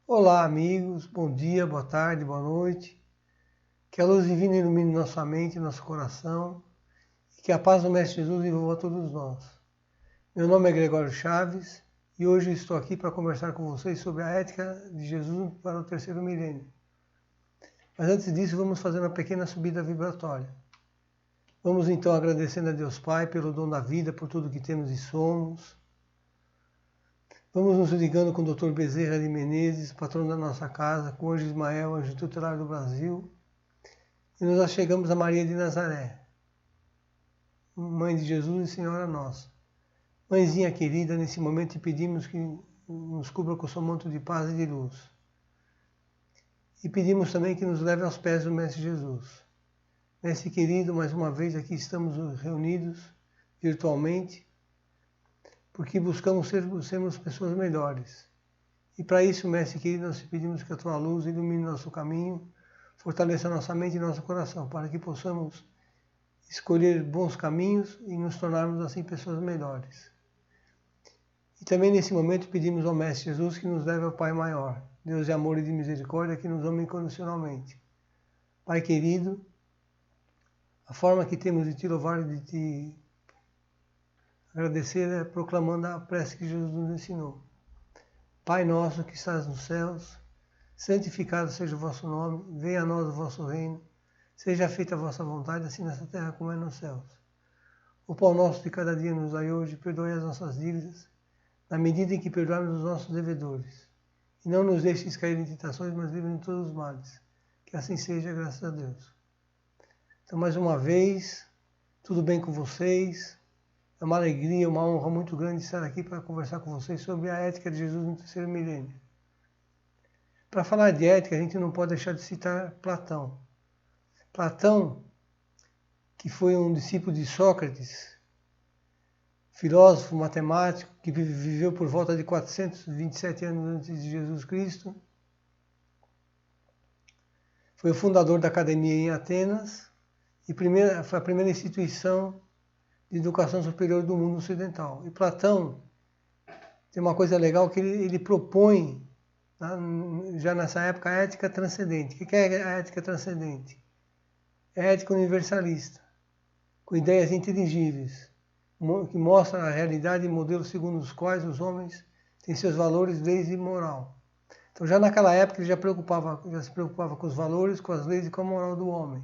Olá, amigos. Bom dia, boa tarde, boa noite. Que a luz divina ilumine nossa mente, nosso coração e que a paz do Mestre Jesus envolva todos nós. Meu nome é Gregório Chaves e hoje estou aqui para conversar com vocês sobre a ética de Jesus para o terceiro milênio. Mas antes disso, vamos fazer uma pequena subida vibratória. Vamos então agradecendo a Deus Pai pelo dom da vida, por tudo que temos e somos. Vamos nos ligando com o Dr. Bezerra de Menezes, patrono da nossa casa, com o Anjo Ismael, Anjo Tutelar do Brasil. E nos achegamos a Maria de Nazaré, Mãe de Jesus e Senhora Nossa. Mãezinha querida, nesse momento te pedimos que nos cubra com o seu manto de paz e de luz. E pedimos também que nos leve aos pés do Mestre Jesus. Mestre querido, mais uma vez aqui estamos reunidos virtualmente, porque buscamos sermos pessoas melhores. E para isso, Mestre querido, nós te pedimos que a tua luz ilumine nosso caminho, fortaleça nossa mente e nosso coração, para que possamos escolher bons caminhos e nos tornarmos assim pessoas melhores. E também nesse momento pedimos ao Mestre Jesus que nos leve ao Pai maior, Deus de amor e de misericórdia, que nos ama incondicionalmente. Pai querido, a forma que temos de te louvar e de te agradecer é proclamando a prece que Jesus nos ensinou. Pai nosso que estás nos céus, santificado seja o vosso nome, venha a nós o vosso reino, seja feita a vossa vontade, assim nessa terra como é nos céus. O pão nosso de cada dia nos dai hoje, perdoe as nossas dívidas, na medida em que perdoarmos os nossos devedores. E não nos deixes cair em tentações, mas livre-nos de todos os males. Que assim seja, graças a Deus. Então, mais uma vez, tudo bem com vocês? É uma alegria, uma honra muito grande estar aqui para conversar com vocês sobre a ética de Jesus no terceiro milênio. Para falar de ética, a gente não pode deixar de citar Platão. Platão, que foi um discípulo de Sócrates, filósofo, matemático, que viveu por volta de 427 anos antes de Jesus Cristo, foi o fundador da academia em Atenas e foi a primeira instituição de educação superior do mundo ocidental. E Platão tem uma coisa legal que ele propõe, já nessa época, a ética transcendente. O que é a ética transcendente? É a ética universalista, com ideias inteligíveis, que mostra a realidade e modelos segundo os quais os homens têm seus valores, leis e moral. Então já naquela época ele já se preocupava com os valores, com as leis e com a moral do homem.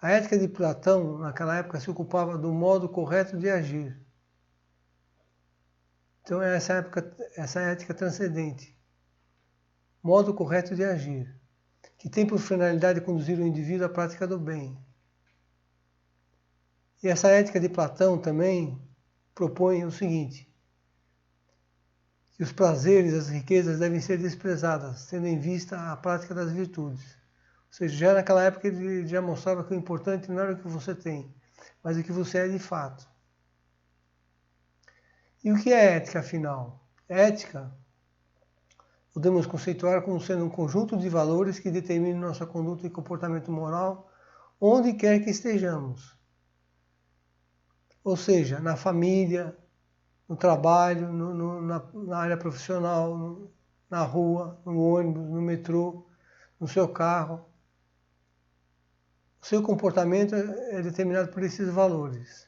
A ética de Platão, naquela época, se ocupava do modo correto de agir. Então é essa ética transcendente. Modo correto de agir, que tem por finalidade conduzir o indivíduo à prática do bem. E essa ética de Platão também propõe o seguinte, que os prazeres, as riquezas devem ser desprezadas, tendo em vista a prática das virtudes. Ou seja, já naquela época ele já mostrava que o importante não era o que você tem, mas o que você é de fato. E o que é ética, afinal? Ética podemos conceituar como sendo um conjunto de valores que determinam nossa conduta e comportamento moral onde quer que estejamos. Ou seja, na família, no trabalho, na área profissional, na rua, no ônibus, no metrô, no seu carro. O seu comportamento é determinado por esses valores.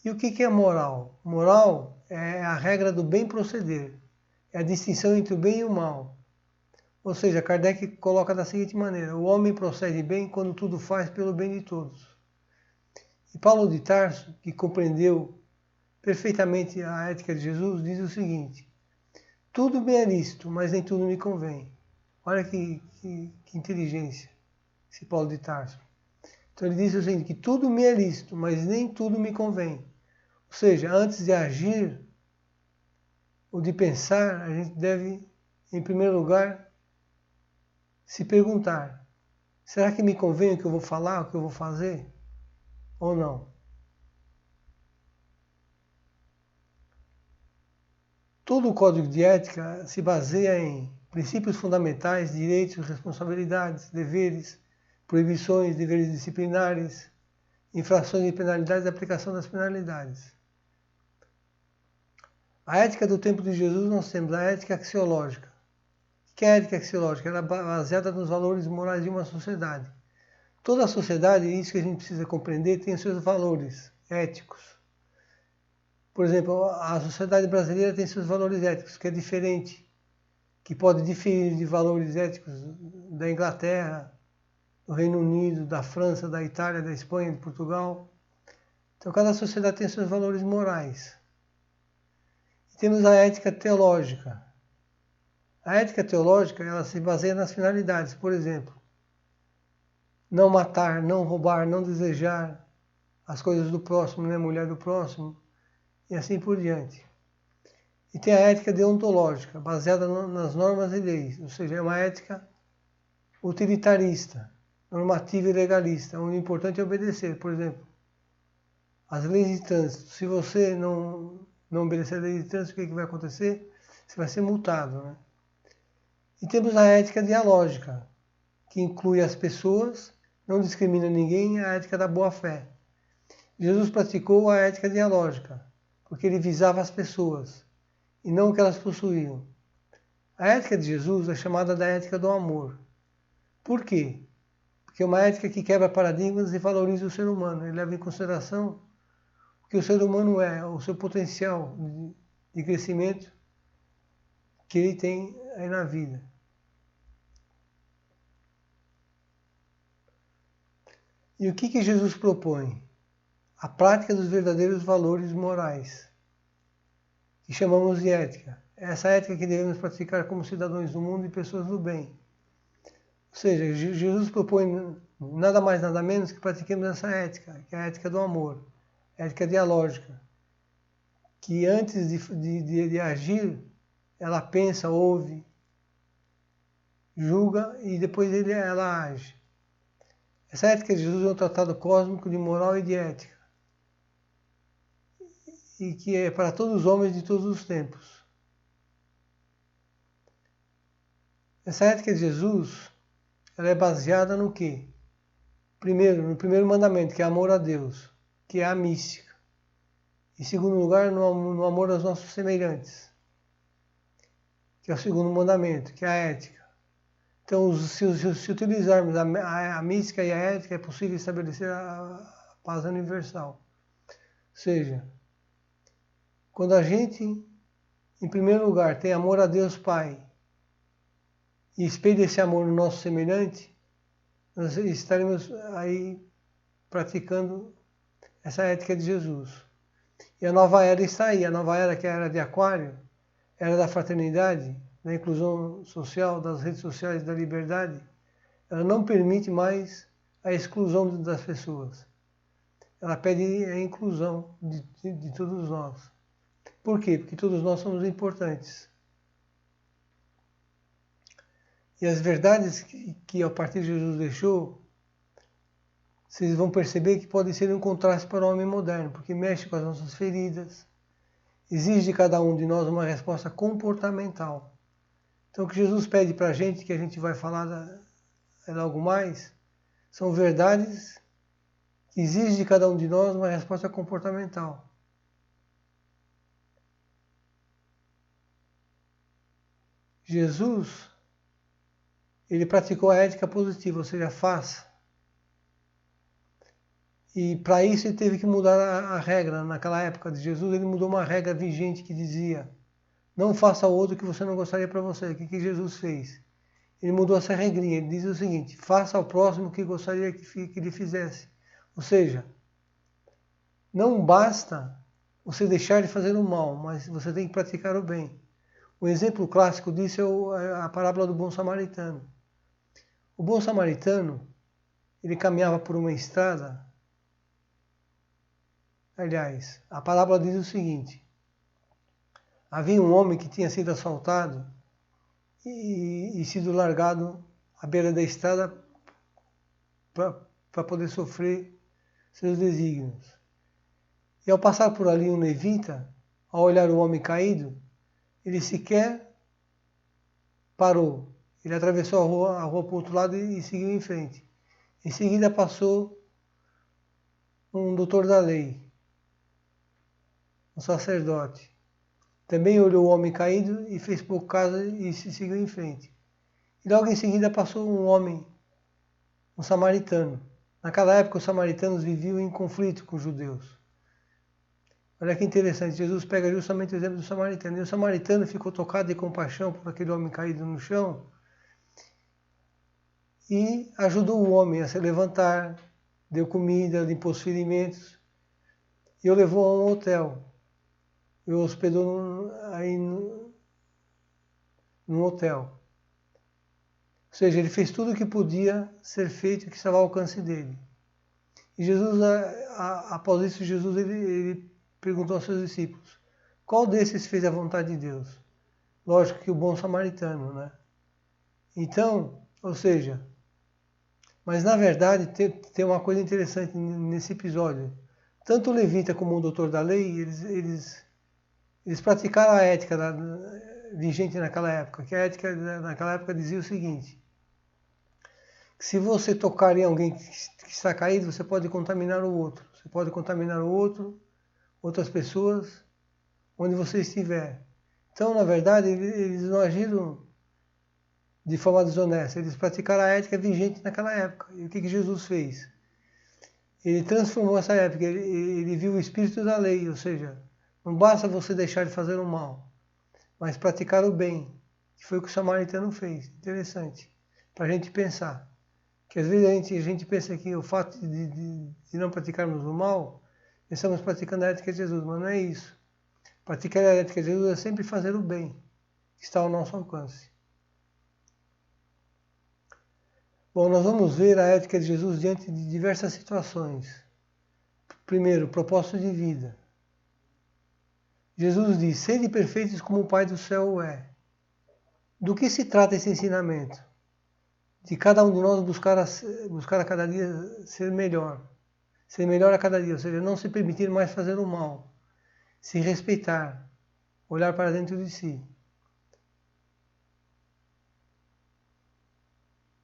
E o que é moral? Moral é a regra do bem proceder. É a distinção entre o bem e o mal. Ou seja, Kardec coloca da seguinte maneira: o homem procede bem quando tudo faz pelo bem de todos. E Paulo de Tarso, que compreendeu perfeitamente a ética de Jesus, diz o seguinte: tudo me é lícito, mas nem tudo me convém. Olha que inteligência, esse Paulo de Tarso. Então ele diz o seguinte, que tudo me é lícito, mas nem tudo me convém. Ou seja, antes de agir ou de pensar, a gente deve, em primeiro lugar, se perguntar: será que me convém o que eu vou falar, o que eu vou fazer? Ou não? Todo o código de ética se baseia em princípios fundamentais, direitos, responsabilidades, deveres, proibições, deveres disciplinares, infrações e penalidades e aplicação das penalidades. A ética do tempo de Jesus nós temos a ética axiológica, que é a ética axiológica? Ela é baseada nos valores morais de uma sociedade. Toda a sociedade, isso que a gente precisa compreender, tem os seus valores éticos. Por exemplo, a sociedade brasileira tem seus valores éticos, que é diferente, que pode diferir de valores éticos da Inglaterra, do Reino Unido, da França, da Itália, da Espanha, de Portugal. Então, cada sociedade tem seus valores morais. E temos a ética teológica. A ética teológica, ela se baseia nas finalidades. Por exemplo, não matar, não roubar, não desejar as coisas do próximo, nem a mulher do próximo, e assim por diante. E tem a ética deontológica, baseada nas normas e leis, ou seja, é uma ética utilitarista, normativa e legalista, onde o importante é obedecer. Por exemplo, as leis de trânsito. Se você não obedecer a lei de trânsito, o que vai acontecer? Você vai ser multado, né? E temos a ética dialógica, que inclui as pessoas, não discrimina ninguém, a ética da boa-fé. Jesus praticou a ética dialógica, porque ele visava as pessoas, e não o que elas possuíam. A ética de Jesus é chamada da ética do amor. Por quê? Porque é uma ética que quebra paradigmas e valoriza o ser humano. Ele leva em consideração o que o ser humano é, o seu potencial de crescimento que ele tem aí na vida. E o que Jesus propõe? A prática dos verdadeiros valores morais, que chamamos de ética. É essa ética que devemos praticar como cidadãos do mundo e pessoas do bem. Ou seja, Jesus propõe nada mais, nada menos que pratiquemos essa ética, que é a ética do amor, a ética dialógica, que antes de agir, ela pensa, ouve, julga e depois ela age. Essa ética de Jesus é um tratado cósmico de moral e de ética, e que é para todos os homens de todos os tempos. Essa ética de Jesus, ela é baseada no quê? Primeiro, no primeiro mandamento, que é amor a Deus, que é a mística. Em segundo lugar, no amor aos nossos semelhantes, que é o segundo mandamento, que é a ética. Então, se utilizarmos a mística e a ética, é possível estabelecer a paz universal. Ou seja, quando a gente, em primeiro lugar, tem amor a Deus Pai e espelha esse amor no nosso semelhante, nós estaremos aí praticando essa ética de Jesus. E a nova era está aí. A nova era, que é a era de Aquário, era da fraternidade, da inclusão social, das redes sociais, da liberdade, ela não permite mais a exclusão das pessoas. Ela pede a inclusão de todos nós. Por quê? Porque todos nós somos importantes. E as verdades que a partir de Jesus deixou, vocês vão perceber que podem ser um contraste para o homem moderno, porque mexe com as nossas feridas, exige de cada um de nós uma resposta comportamental. Então o que Jesus pede para a gente, que a gente vai falar logo mais, são verdades que exigem de cada um de nós uma resposta comportamental. Jesus, ele praticou a ética positiva, ou seja, faça. E para isso ele teve que mudar a regra. Naquela época de Jesus, ele mudou uma regra vigente que dizia: não faça ao outro o que você não gostaria para você. O que Jesus fez? Ele mudou essa regrinha. Ele diz o seguinte: faça ao próximo o que gostaria que ele fizesse. Ou seja, não basta você deixar de fazer o mal, mas você tem que praticar o bem. Um exemplo clássico disso é a parábola do bom samaritano. O bom samaritano, ele caminhava por uma estrada. Aliás, a parábola diz o seguinte: havia um homem que tinha sido assaltado e sido largado à beira da estrada para poder sofrer seus desígnios. E ao passar por ali um levita, ao olhar o homem caído, ele sequer parou. Ele atravessou a rua para o outro lado e seguiu em frente. Em seguida passou um doutor da lei, um sacerdote. Também olhou o homem caído e fez pouco caso e seguiu em frente. E logo em seguida passou um homem, um samaritano. Naquela época, os samaritanos viviam em conflito com os judeus. Olha que interessante, Jesus pega justamente o exemplo do samaritano. E o samaritano ficou tocado de compaixão por aquele homem caído no chão e ajudou o homem a se levantar, deu comida, limpou os ferimentos e o levou a um hotel. E o hospedou num hotel. Ou seja, ele fez tudo o que podia ser feito e que estava ao alcance dele. E Jesus, após isso, Jesus ele perguntou aos seus discípulos, qual desses fez a vontade de Deus? Lógico que o bom samaritano, né? Então, ou seja, mas na verdade tem uma coisa interessante nesse episódio. Tanto o levita como o doutor da lei, eles praticaram a ética vigente naquela época, que a ética naquela época dizia o seguinte, que se você tocar em alguém que está caído, você pode contaminar o outro. Você pode contaminar o outro, outras pessoas, onde você estiver. Então, na verdade, eles não agiram de forma desonesta. Eles praticaram a ética vigente naquela época. E o que Jesus fez? Ele transformou essa época. Ele viu o espírito da lei, ou seja, não basta você deixar de fazer o mal, mas praticar o bem, que foi o que o samaritano fez. Interessante, para a gente pensar. Que às vezes a gente pensa que o fato de não praticarmos o mal, estamos praticando a ética de Jesus, mas não é isso. Praticar a ética de Jesus é sempre fazer o bem, que está ao nosso alcance. Bom, nós vamos ver a ética de Jesus diante de diversas situações. Primeiro, propósito de vida. Jesus diz, sede perfeitos como o Pai do céu é. Do que se trata esse ensinamento? De cada um de nós buscar a cada dia ser melhor a cada dia, ou seja, não se permitir mais fazer o mal, se respeitar, olhar para dentro de si.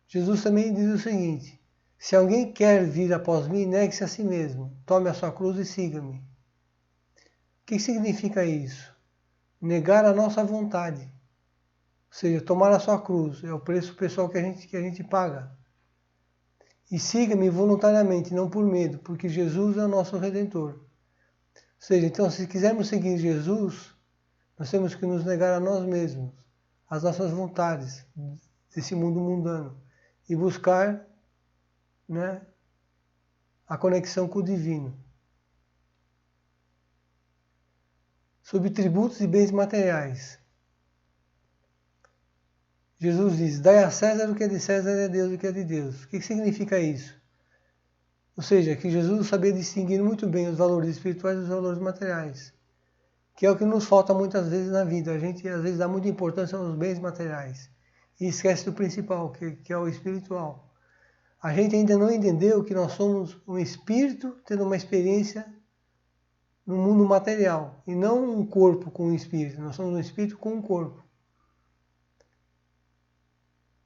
Jesus também diz o seguinte, se alguém quer vir após mim, negue-se a si mesmo, tome a sua cruz e siga-me. O que significa isso? Negar a nossa vontade, ou seja, tomar a sua cruz, é o preço pessoal que a gente paga. E siga-me voluntariamente, não por medo, porque Jesus é o nosso Redentor. Ou seja, então, se quisermos seguir Jesus, nós temos que nos negar a nós mesmos, as nossas vontades desse mundo mundano e buscar, né, a conexão com o divino. Sobre tributos e bens materiais. Jesus diz, dai a César o que é de César e a Deus o que é de Deus. O que significa isso? Ou seja, que Jesus sabia distinguir muito bem os valores espirituais dos valores materiais, que é o que nos falta muitas vezes na vida. A gente às vezes dá muita importância aos bens materiais e esquece do principal, que é o espiritual. A gente ainda não entendeu que nós somos um espírito tendo uma experiência no mundo material, e não um corpo com um espírito. Nós somos um espírito com um corpo.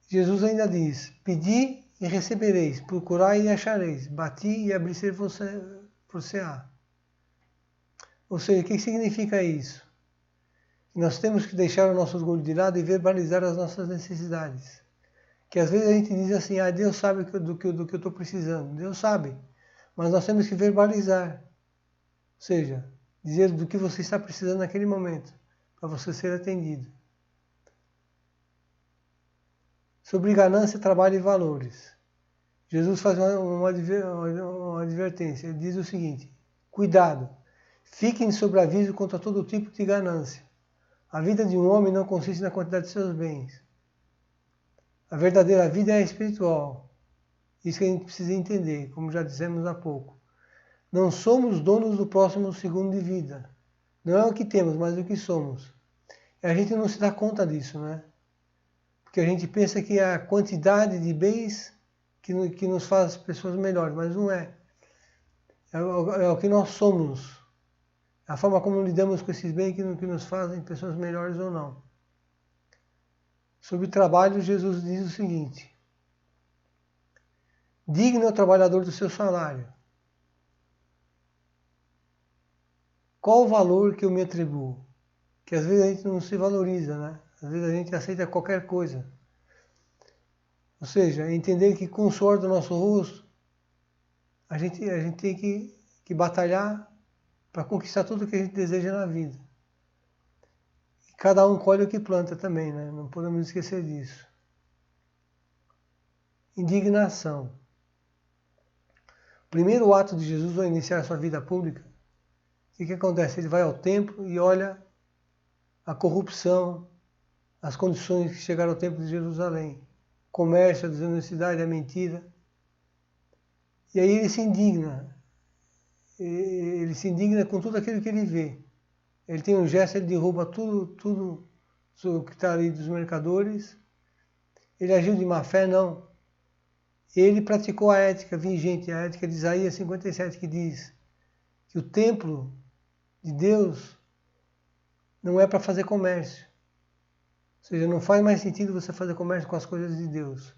Jesus ainda diz, pedi e recebereis, procurai e achareis, bati e abrir-se-vos-á. Ou seja, o que significa isso? Nós temos que deixar o nosso orgulho de lado e verbalizar as nossas necessidades. Que às vezes a gente diz assim, Deus sabe do que eu estou precisando. Deus sabe, mas nós temos que verbalizar. Ou seja, dizer do que você está precisando naquele momento, para você ser atendido. Sobre ganância, trabalho e valores. Jesus faz uma advertência. Ele diz o seguinte, cuidado, fiquem sob aviso contra todo tipo de ganância. A vida de um homem não consiste na quantidade de seus bens. A verdadeira vida é espiritual. Isso que a gente precisa entender, como já dissemos há pouco. Não somos donos do próximo segundo de vida. Não é o que temos, mas o que somos. E a gente não se dá conta disso, né? Porque a gente pensa que é a quantidade de bens que nos faz pessoas melhores, mas não é. É o que nós somos. A forma como lidamos com esses bens que nos fazem pessoas melhores ou não. Sobre trabalho, Jesus diz o seguinte, digno é o trabalhador do seu salário. Qual o valor que eu me atribuo? Que às vezes a gente não se valoriza, né? Às vezes a gente aceita qualquer coisa. Ou seja, entender que com o suor do nosso rosto, a gente tem que batalhar para conquistar tudo o que a gente deseja na vida. E cada um colhe o que planta também, né? Não podemos esquecer disso. Indignação. O primeiro ato de Jesus ao iniciar sua vida pública, o que acontece? Ele vai ao templo e olha a corrupção, as condições que chegaram ao templo de Jerusalém, o comércio, a desonestidade, a mentira. E aí ele se indigna. Ele se indigna com tudo aquilo que ele vê. Ele tem um gesto, ele derruba tudo que está ali dos mercadores. Ele agiu de má fé? Não. Ele praticou a ética vigente, a ética de Isaías 57, que diz que o templo de Deus não é para fazer comércio. Ou seja, não faz mais sentido você fazer comércio com as coisas de Deus.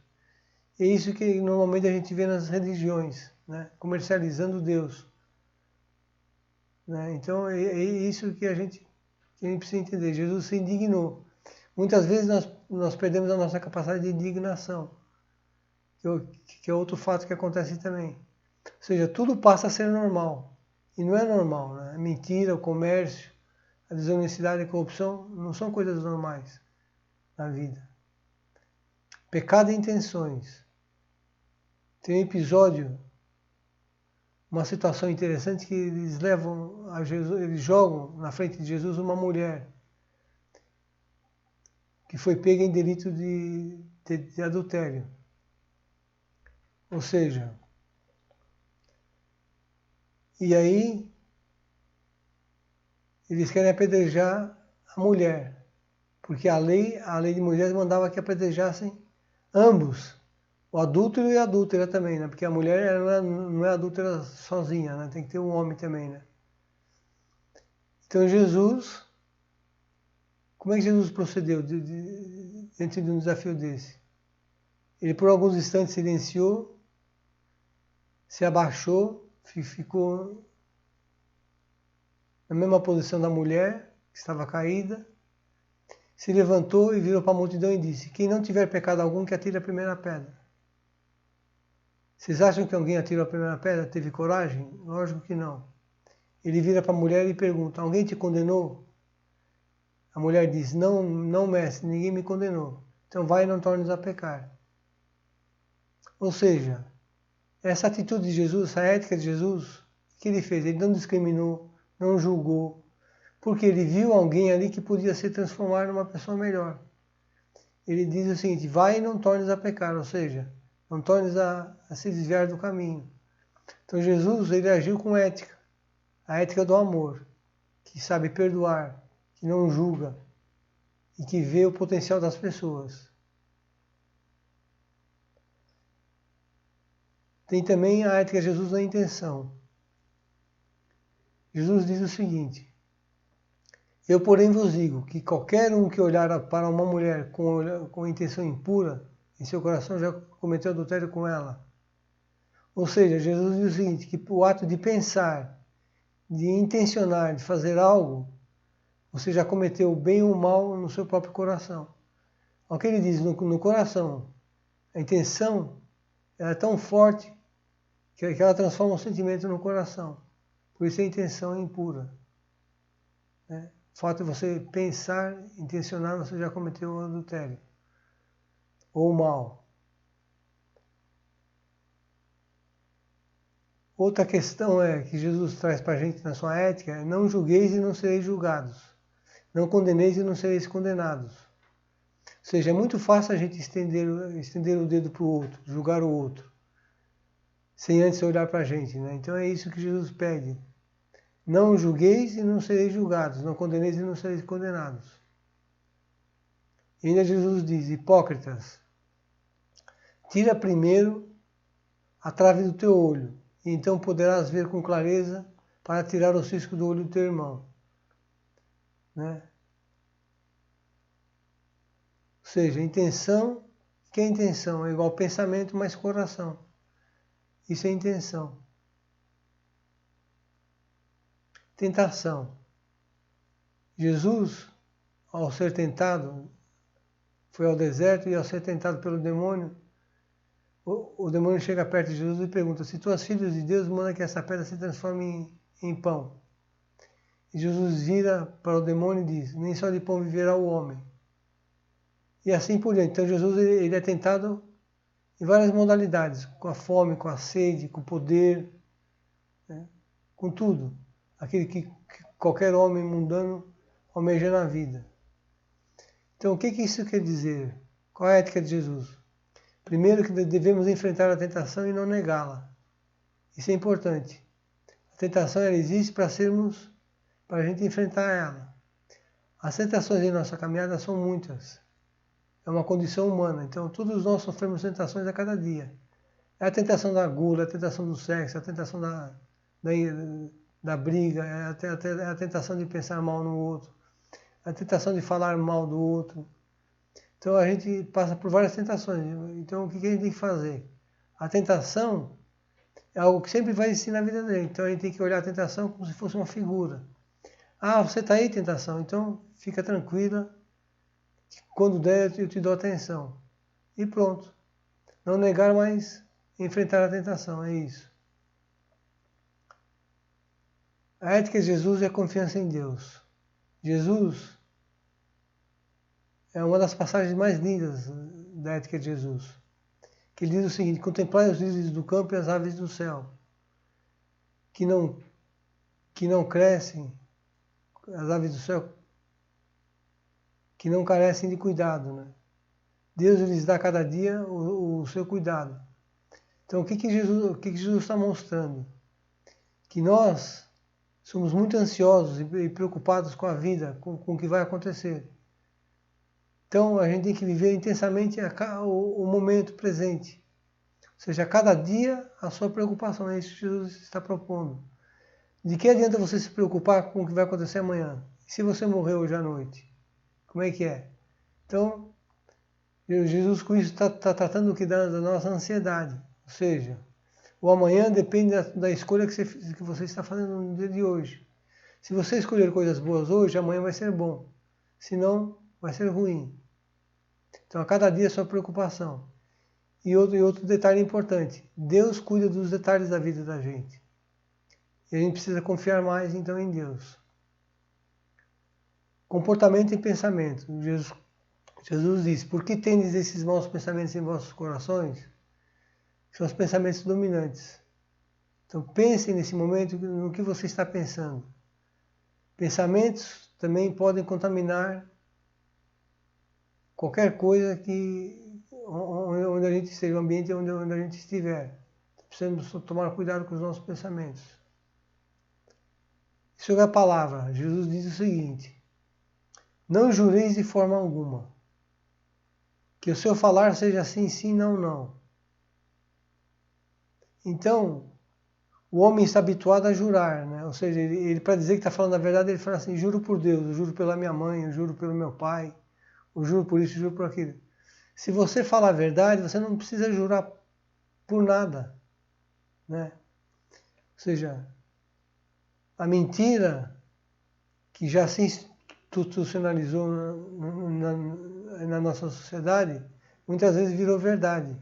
É isso que normalmente a gente vê nas religiões, né? Comercializando Deus. Né? Então é isso que a gente precisa entender. Jesus se indignou. Muitas vezes nós perdemos a nossa capacidade de indignação, que é outro fato que acontece também. Ou seja, tudo passa a ser normal. E não é normal. Né? A mentira, o comércio, a desonestidade e a corrupção não são coisas normais na vida. Pecado e intenções. Tem um episódio, uma situação interessante que eles levam a Jesus, eles jogam na frente de Jesus uma mulher que foi pega em delito de adultério. Ou seja, e aí eles querem apedrejar a mulher, porque a lei de Moisés mandava que apedrejassem ambos, o adúltero e a adúltera também, né? Porque a mulher ela não é adúltera sozinha, né? Tem que ter um homem também, né? Então Jesus, como é que Jesus procedeu diante de um desafio desse? Ele por alguns instantes silenciou, se abaixou, ficou na mesma posição da mulher, que estava caída, se levantou e virou para a multidão e disse: quem não tiver pecado algum, que atire a primeira pedra. Vocês acham que alguém atirou a primeira pedra? Teve coragem? Lógico que não. Ele vira para a mulher e pergunta: alguém te condenou? A mulher diz: não, não, mestre, ninguém me condenou. Então vai e não tornes a pecar. Ou seja, essa atitude de Jesus, essa ética de Jesus, o que ele fez? Ele não discriminou, não julgou, porque ele viu alguém ali que podia se transformar numa pessoa melhor. Ele diz o seguinte: vai e não tornes a pecar, ou seja, não tornes a se desviar do caminho. Então Jesus, ele agiu com ética, a ética do amor, que sabe perdoar, que não julga e que vê o potencial das pessoas. Tem também a ética de Jesus na intenção. Jesus diz o seguinte: eu, porém, vos digo que qualquer um que olhar para uma mulher com intenção impura, em seu coração já cometeu adultério com ela. Ou seja, Jesus diz o seguinte, que o ato de pensar, de intencionar, de fazer algo, você já cometeu o bem ou o mal no seu próprio coração. O que ele diz no coração, a intenção ela é tão forte que ela transforma o sentimento no coração. Por isso a intenção é impura. Né? O fato de você pensar, intencionar, você já cometeu o adultério. Ou o mal. Outra questão que Jesus traz para a gente na sua ética é: não julgueis e não sereis julgados. Não condeneis e não sereis condenados. Ou seja, é muito fácil a gente estender o dedo para o outro, julgar o outro, sem antes olhar para a gente. Né? Então é isso que Jesus pede. Não julgueis e não sereis julgados. Não condeneis e não sereis condenados. E ainda Jesus diz: hipócritas, tira primeiro a trave do teu olho, e então poderás ver com clareza para tirar o cisco do olho do teu irmão. Né? Ou seja, intenção, que é intenção? É igual pensamento mais coração. Isso é intenção. Tentação. Jesus, ao ser tentado, foi ao deserto e ao ser tentado pelo demônio, o demônio chega perto de Jesus e pergunta: se tu és filho de Deus, manda que essa pedra se transforme em pão. E Jesus vira para o demônio e diz: nem só de pão viverá o homem. E assim por diante. Então Jesus ele é tentado em várias modalidades, com a fome, com a sede, com o poder, né? Com tudo. Aquele que qualquer homem mundano almeja na vida. Então o que isso quer dizer? Qual é a ética de Jesus? Primeiro que devemos enfrentar a tentação e não negá-la. Isso é importante. A tentação ela existe para a gente enfrentar ela. As tentações em nossa caminhada são muitas. É uma condição humana. Então todos nós sofremos tentações a cada dia. É a tentação da gula, é a tentação do sexo, é a tentação da briga, é a tentação de pensar mal no outro, é a tentação de falar mal do outro. Então a gente passa por várias tentações. Então o que a gente tem que fazer? A tentação é algo que sempre vai existir na vida dele. Então a gente tem que olhar a tentação como se fosse uma figura. Ah, você está aí, tentação, então fica tranquila. Quando der, eu te dou atenção. E pronto. Não negar, mas enfrentar a tentação, é isso. A ética de Jesus é a confiança em Deus. Jesus é uma das passagens mais lindas da ética de Jesus. Que ele diz o seguinte: contemplai os lírios do campo e as aves do céu, que não crescem, as aves do céu, que não carecem de cuidado, né? Deus lhes dá cada dia o seu cuidado. Então o que Jesus está mostrando? Que nós somos muito ansiosos e preocupados com a vida, com o que vai acontecer. Então a gente tem que viver intensamente o momento presente. Ou seja, a cada dia a sua preocupação. É isso que Jesus está propondo. De que adianta você se preocupar com o que vai acontecer amanhã? E se você morrer hoje à noite? Como é que é? Então, Jesus com isso está tratando da nossa ansiedade. Ou seja, o amanhã depende da escolha que você está fazendo no dia de hoje. Se você escolher coisas boas hoje, amanhã vai ser bom. Se não, vai ser ruim. Então, a cada dia a sua preocupação. E outro detalhe importante: Deus cuida dos detalhes da vida da gente. E a gente precisa confiar mais, então, em Deus. Comportamento e pensamento. Jesus diz: por que tendes esses maus pensamentos em vossos corações? São os pensamentos dominantes. Então, pensem nesse momento no que você está pensando. Pensamentos também podem contaminar qualquer coisa onde a gente esteja, o ambiente onde a gente estiver. Precisamos tomar cuidado com os nossos pensamentos. Sobre a palavra, Jesus diz o seguinte: não jureis de forma alguma, que o seu falar seja sim, sim, não, não. Então, o homem está habituado a jurar, né? Ou seja, ele para dizer que está falando a verdade, ele fala assim: juro por Deus, eu juro pela minha mãe, eu juro pelo meu pai, eu juro por isso, eu juro por aquilo. Se você falar a verdade, você não precisa jurar por nada, né? Ou seja, a mentira que já se institucionalizou na nossa sociedade, muitas vezes virou verdade.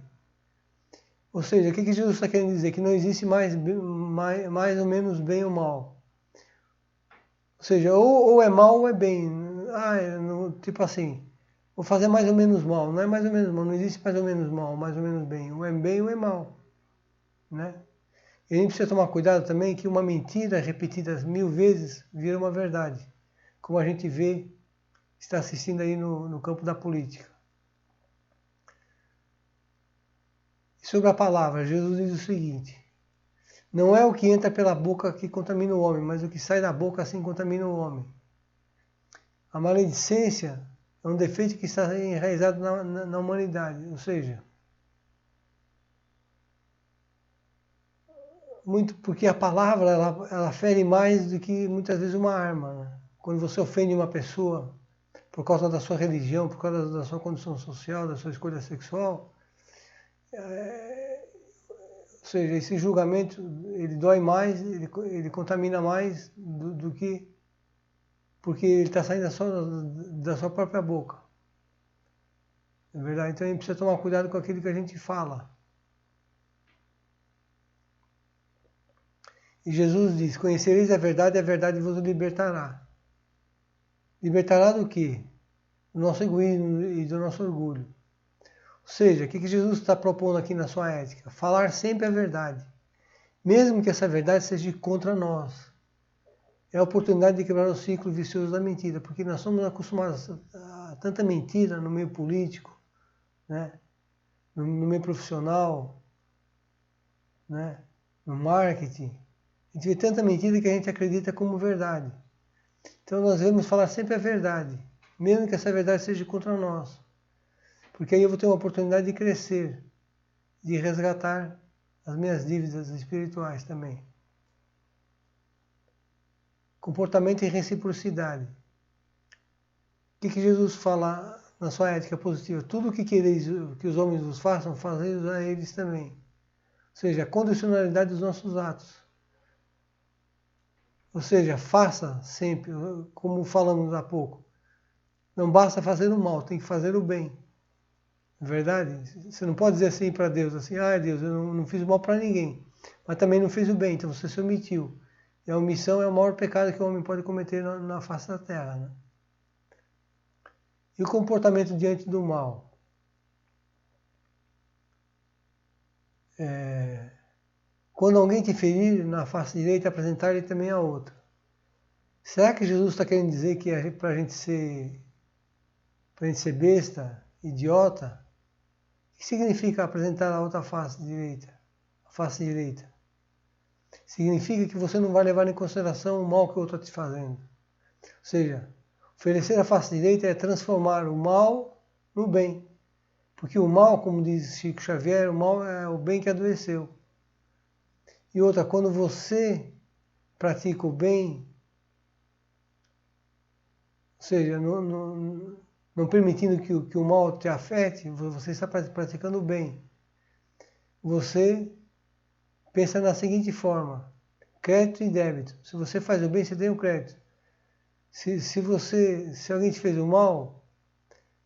Ou seja, o que Jesus está querendo dizer? Que não existe mais ou menos bem ou mal. Ou seja, ou é mal ou é bem. Tipo assim, vou fazer mais ou menos mal. Não é mais ou menos mal, não existe mais ou menos mal, mais ou menos bem. Ou é bem ou é mal. Né? E a gente precisa tomar cuidado também que uma mentira repetida 1000 vezes vira uma verdade. Como a gente vê, está assistindo aí no campo da política. Sobre a palavra, Jesus diz o seguinte: não é o que entra pela boca que contamina o homem, mas o que sai da boca assim contamina o homem. A maledicência é um defeito que está enraizado na humanidade, ou seja, muito porque a palavra ela fere mais do que muitas vezes uma arma. Né? Quando você ofende uma pessoa por causa da sua religião, por causa da sua condição social, da sua escolha sexual, ou seja, esse julgamento ele dói mais, ele contamina mais do que porque ele está saindo da sua própria boca. É verdade? Então a gente precisa tomar cuidado com aquilo que a gente fala. E Jesus diz, conhecereis a verdade vos libertará. Libertará do quê? Do nosso egoísmo e do nosso orgulho. Ou seja, o que Jesus está propondo aqui na sua ética? Falar sempre a verdade. Mesmo que essa verdade seja contra nós. É a oportunidade de quebrar o ciclo vicioso da mentira, porque nós somos acostumados a tanta mentira no meio político, né? No meio profissional, né? No marketing. A gente vê tanta mentira que a gente acredita como verdade. Então nós devemos falar sempre a verdade, mesmo que essa verdade seja contra nós. Porque aí eu vou ter uma oportunidade de crescer, de resgatar as minhas dívidas espirituais também. Comportamento e reciprocidade. O que Jesus fala na sua ética positiva? Tudo o que quereis que os homens vos façam, fazei-os a eles também. Ou seja, a condicionalidade dos nossos atos. Ou seja, faça sempre, como falamos há pouco. Não basta fazer o mal, tem que fazer o bem. Não é verdade? Você não pode dizer assim para Deus, assim, Deus, eu não fiz mal para ninguém, mas também não fez o bem, então você se omitiu. E a omissão é o maior pecado que o homem pode cometer na face da terra. Né? E o comportamento diante do mal? Quando alguém te ferir na face direita, apresentar-lhe também a outra. Será que Jesus está querendo dizer que é para a gente ser besta, idiota? O que significa apresentar a outra face direita? A face direita. Significa que você não vai levar em consideração o mal que o outro está te fazendo. Ou seja, oferecer a face direita é transformar o mal no bem. Porque o mal, como diz Chico Xavier, o mal é o bem que adoeceu. E outra, quando você pratica o bem, ou seja, não permitindo que o mal te afete, você está praticando o bem. Você pensa da seguinte forma, crédito e débito. Se você faz o bem, você tem o crédito. Se alguém te fez o mal,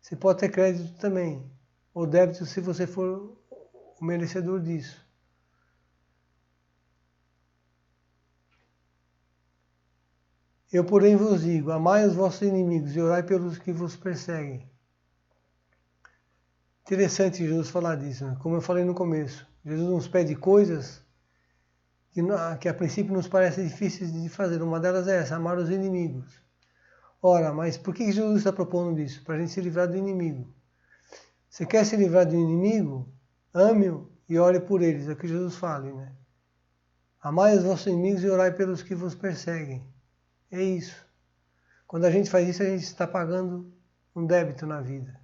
você pode ter crédito também. Ou débito se você for o merecedor disso. Eu, porém, vos digo, amai os vossos inimigos e orai pelos que vos perseguem. Interessante Jesus falar disso, né? Como eu falei no começo. Jesus nos pede coisas que a princípio nos parecem difíceis de fazer. Uma delas é essa, amar os inimigos. Ora, mas por que Jesus está propondo isso? Para a gente se livrar do inimigo. Você quer se livrar do inimigo? Ame-o e ore por eles, é o que Jesus fala, né? Amai os vossos inimigos e orai pelos que vos perseguem. É isso. Quando a gente faz isso, a gente está pagando um débito na vida.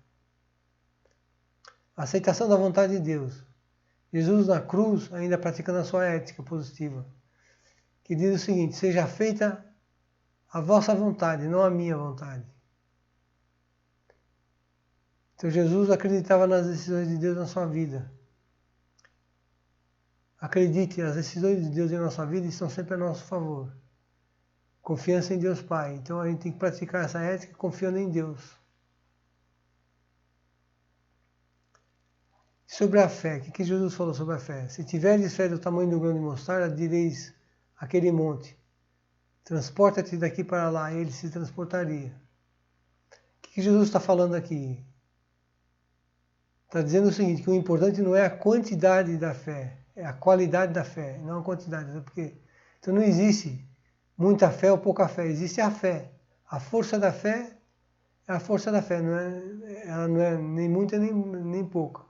A aceitação da vontade de Deus. Jesus na cruz, ainda praticando a sua ética positiva, que diz o seguinte, seja feita a vossa vontade, não a minha vontade. Então Jesus acreditava nas decisões de Deus na sua vida. Acredite, as decisões de Deus em nossa vida estão sempre a nosso favor. Confiança em Deus Pai. Então a gente tem que praticar essa ética confiando em Deus. Sobre a fé, o que Jesus falou sobre a fé? Se tiverdes fé do tamanho do grão de mostarda, direis aquele monte, transporta-te daqui para lá, e ele se transportaria. O que Jesus está falando aqui? Está dizendo o seguinte, que o importante não é a quantidade da fé, é a qualidade da fé, não a quantidade. Porque, então não existe muita fé ou pouca fé, existe a fé. A força da fé é a força da fé, ela não é nem muita nem pouca.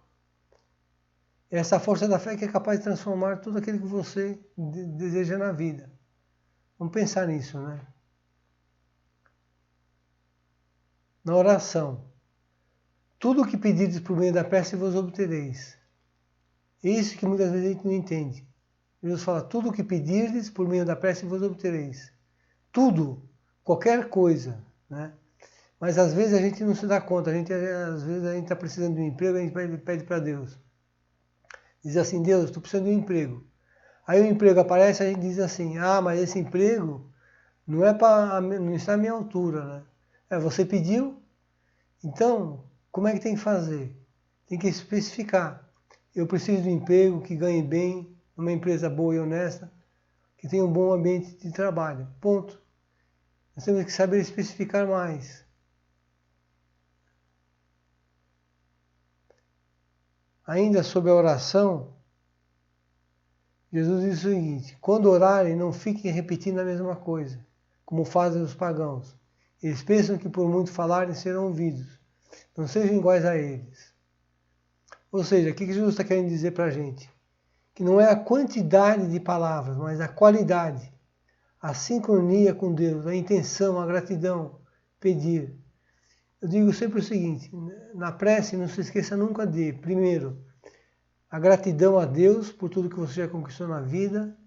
É essa força da fé que é capaz de transformar tudo aquilo que você deseja na vida. Vamos pensar nisso, né? Na oração. Tudo o que pedirdes por meio da prece vos obtereis. É isso que muitas vezes a gente não entende. Jesus fala, tudo o que pedirdes por meio da prece vos obtereis. Tudo, qualquer coisa, né? Mas às vezes a gente não se dá conta, às vezes a gente está precisando de um emprego, a gente pede para Deus. Diz assim, Deus, estou precisando de um emprego. Aí o emprego aparece, a gente diz assim, mas esse emprego não está à minha altura, né? Você pediu, então, como é que tem que fazer? Tem que especificar. Eu preciso de um emprego que ganhe bem, uma empresa boa e honesta, que tenha um bom ambiente de trabalho. Ponto. Nós temos que saber especificar mais. Ainda sobre a oração, Jesus diz o seguinte: quando orarem, não fiquem repetindo a mesma coisa, como fazem os pagãos. Eles pensam que por muito falarem serão ouvidos. Não sejam iguais a eles. Ou seja, o que Jesus está querendo dizer para a gente? Que não é a quantidade de palavras, mas a qualidade, a sincronia com Deus, a intenção, a gratidão, pedir. Eu digo sempre o seguinte: na prece não se esqueça nunca de, primeiro, a gratidão a Deus por tudo que você já conquistou na vida,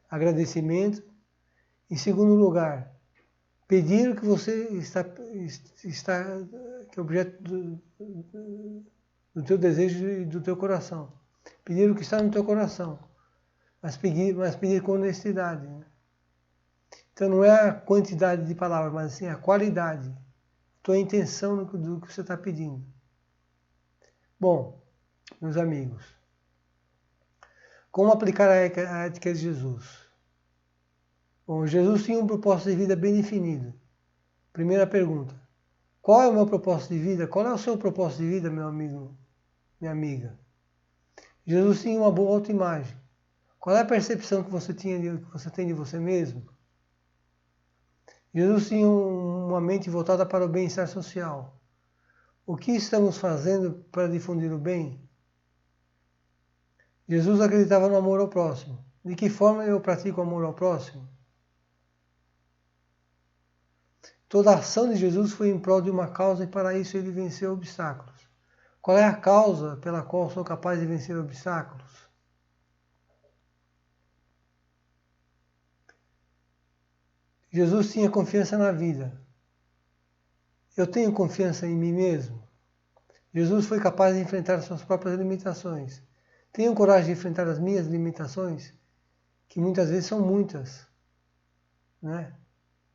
agradecimento. Em segundo lugar, pedir o que você está que é objeto do teu desejo e do teu coração. Pedir o que está no teu coração, mas pedir com honestidade. Né? Então não é a quantidade de palavras, mas sim a qualidade, a tua intenção do que você está pedindo. Bom, meus amigos, como aplicar a ética de Jesus? Bom, Jesus tinha um propósito de vida bem definido. Primeira pergunta: qual é o meu propósito de vida? Qual é o seu propósito de vida, meu amigo, minha amiga? Jesus tinha uma boa autoimagem. Qual é a percepção que você tem de você mesmo? Jesus tinha uma mente voltada para o bem-estar social. O que estamos fazendo para difundir o bem? Jesus acreditava no amor ao próximo. De que forma eu pratico o amor ao próximo? Toda a ação de Jesus foi em prol de uma causa e para isso ele venceu obstáculos. Qual é a causa pela qual sou capaz de vencer obstáculos? Jesus tinha confiança na vida. Eu tenho confiança em mim mesmo? Jesus foi capaz de enfrentar suas próprias limitações. Tenho coragem de enfrentar as minhas limitações, que muitas vezes são muitas, né?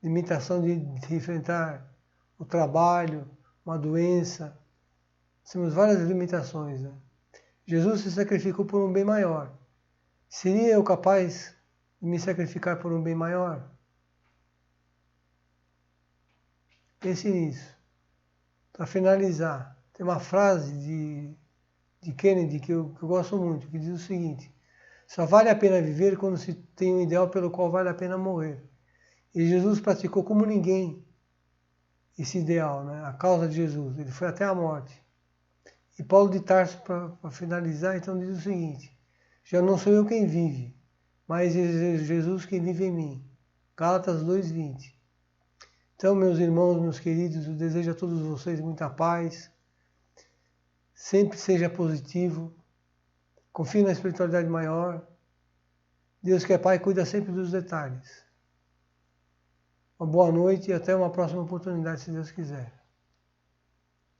Limitação de enfrentar o trabalho, uma doença. Temos várias limitações. Né? Jesus se sacrificou por um bem maior. Seria eu capaz de me sacrificar por um bem maior? Pense nisso. Para finalizar, tem uma frase de Kennedy que eu gosto muito, que diz o seguinte: só vale a pena viver quando se tem um ideal pelo qual vale a pena morrer. E Jesus praticou como ninguém esse ideal, né? A causa de Jesus. Ele foi até a morte. E Paulo de Tarso, para finalizar, então diz o seguinte: já não sou eu quem vive, mas é Jesus quem vive em mim. Gálatas 2:20. Então, meus irmãos, meus queridos, eu desejo a todos vocês muita paz. Sempre seja positivo. Confie na espiritualidade maior. Deus que é Pai cuida sempre dos detalhes. Uma boa noite e até uma próxima oportunidade, se Deus quiser.